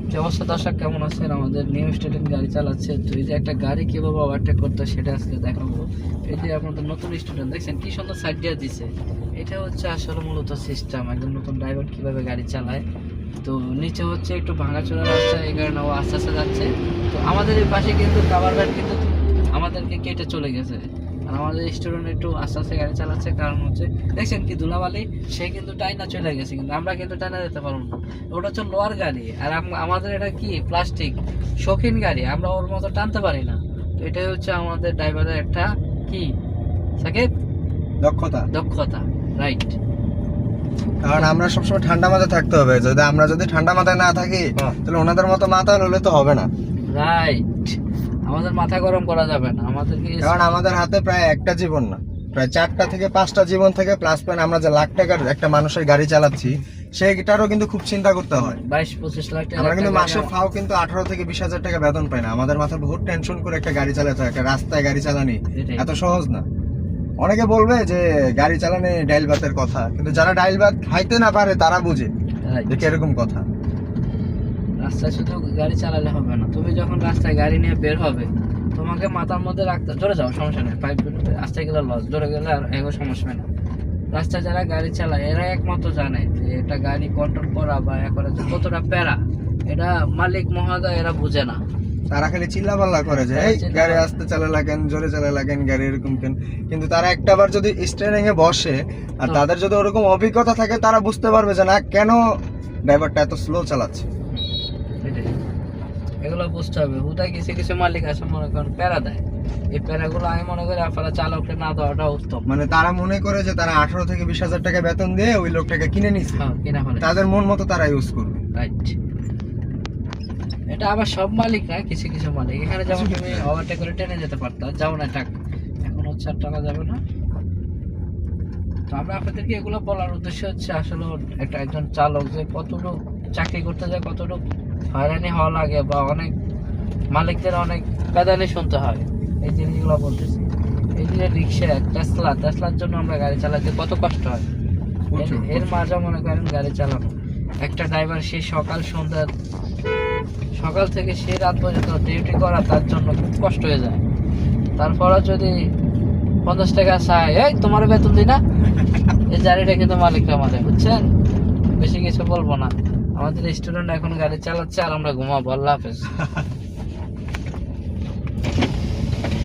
কি অবস্থা দর্শক, কেমন আছেন? আমাদের নিউ স্টুডেন্ট গাড়ি চালাচ্ছে, তো এই যে একটা গাড়ি কিভাবে ওভারটেক করতে সেটা আজকে দেখাবো। এই যে আপনাদের নতুন স্টুডেন্ট দেখছেন কি সুন্দর সাইড দিয়ে দিছে, এটা হচ্ছে আসলে মূলত সিস্টেম, একজন নতুন ড্রাইভার কিভাবে গাড়ি চালায়। তো নিচে হচ্ছে একটু ভাঙাচোরা রাস্তা, এই কারণে ও আস্তে আস্তে যাচ্ছে। তো আমাদের এই পাশে কিন্তু কাভার ভ্যান কিন্তু আমাদেরকে কেটে চলে গেছে, আর আমাদের স্টুডেন্ট একটু আস্তে আস্তে গাড়ি চালাচ্ছে, কারণ হচ্ছে দেখছেন কি ধুলাবালি, সে কিন্তু টাইনা চলে গেছে, কিন্তু আমরা কিন্তু টাইনা যেতে পারবো না। ওটা হচ্ছে লোয়ার গাড়ি, আর আমাদের এটা কি প্লাস্টিক শৌখিন গাড়ি, আমরা ওর মতো টানতে পারি না। তো এটাই হচ্ছে আমাদের ড্রাইভারের একটা কি সাকিব দক্ষতা, রাইট। কারণ আমরা সবসময় ঠান্ডা মাথায় থাকতে হবে, আমরা যদি ঠান্ডা মাথায় না থাকি তাহলে ওনাদের মতো মাথা হলে তো হবে না। রাইট, আমাদের মাথা গরম করা যাবে না, আমাদেরকে কারণ আমাদের হাতে প্রায় একটা জীবন না, প্রায় 4টা থেকে 5টা জীবন থেকে প্লাস পয়েন্ট আমরা যে লাখ টাকার একটা মানুষের গাড়ি চালাচ্ছি সেটারও কিন্তু খুব চিন্তা করতে হয়। 22-25 লাখ টাকা আমরা কিন্তু মাসে ফাও কিন্তু 18 থেকে 20,000 টাকা বেতন পাই না। আমাদের মাথায় বহুত টেনশন করে একটা গাড়ি চালাতে হয়, একটা রাস্তায় গাড়ি চালানি এত সহজ না। অনেকে বলবে যে গাড়ি চালানি ডাইল ভাতের কথা, কিন্তু যারা ডাইল ভাত খাইতে না পারে তারা বুঝে যে কিরকম কথা। রাস্তায় শুধু গাড়ি চালালে হবে না, তুমি যখন রাস্তায় গাড়ি নিয়ে বের হবে তোমাকে মাথার মধ্যে রাখতে, জোরে যাও সমস্যা নেই, পাইপ রাস্তায় গেলে লস, জোরে গেলে আর এগো সমস্যা নেই। রাস্তায় যারা গাড়ি চালায় এরা একমাত্র জানে যে এটা গাড়ি কন্ট্রোল করা বা করা যে কতটা প্যারা, এটা মালিক মহোদয় এরা বুঝে না। তারা খালি চিল্লাপাল্লা করে যে এই গাড়ি আস্তে চালা লাগেন, জোরে চালা লাগেন, গাড়ি এরকম কেন। কিন্তু তারা একটাবার যদি স্টিয়ারিং এ বসে আর তাদের যদি ওরকম অভিজ্ঞতা থাকে তারা বুঝতে পারবে যে না কেন ড্রাইভারটা এত স্লো চালাচ্ছে। এগুলো বুঝতে হবে। হুদায় কিছু কিছু মালিক আছে মনে করেন প্যারা দেয়, এই প্যারাগুলো আমি মনে করি আপনারা চালককে না দেওয়াটা উত্তম। মানে তারা মনে করে যে তারা 18 থেকে 20,000 টাকা বেতন দিয়ে ওই লোকটাকে কিনে নিচ্ছে, কিনা হলে তাদের মন মতো তারা ইউজ করবে। রাইট, এটা আবার সব মালিক না, কিছু কিছু মালিক। এখানে যেমন তুমি ওভারটেক করে টেনে যেতে পারতা, যাও না টাকা, এখন হচ্ছে আর টাকা যাবে না। তো আমরা আপনাদেরকে এগুলো বলার উদ্দেশ্য হচ্ছে আসলে একজন চালক যে কতটুকু চাকরি করতে যায়, কতটুকু হয়রানি হওয়া লাগে, বা অনেক মালিকদের অনেক পেদানি শুনতে হয়, এই জিনিসগুলো বলতেছি। এই যে রিক্সা টেসলার জন্য আমরা গাড়ি চালাতে কত কষ্ট হয়, এর মাঝে মনে করেন গাড়ি চালানো একটা ড্রাইভার, সে সকাল থেকে সে রাত পর্যন্ত ডিউটি করা তার জন্য খুব কষ্ট হয়ে যায়। তারপরে যদি 50 টাকা চায়, এই তোমার বেতন দিই না, এই গাড়িটা কিন্তু মালিকরা আমাদের, বুঝছেন? বেশি কিছু বলবো না, আমাদের স্টুডেন্ট এখন গাড়ি চালাচ্ছে আর আমরা ঘুমাবো। আল্লাহ হাফেজ।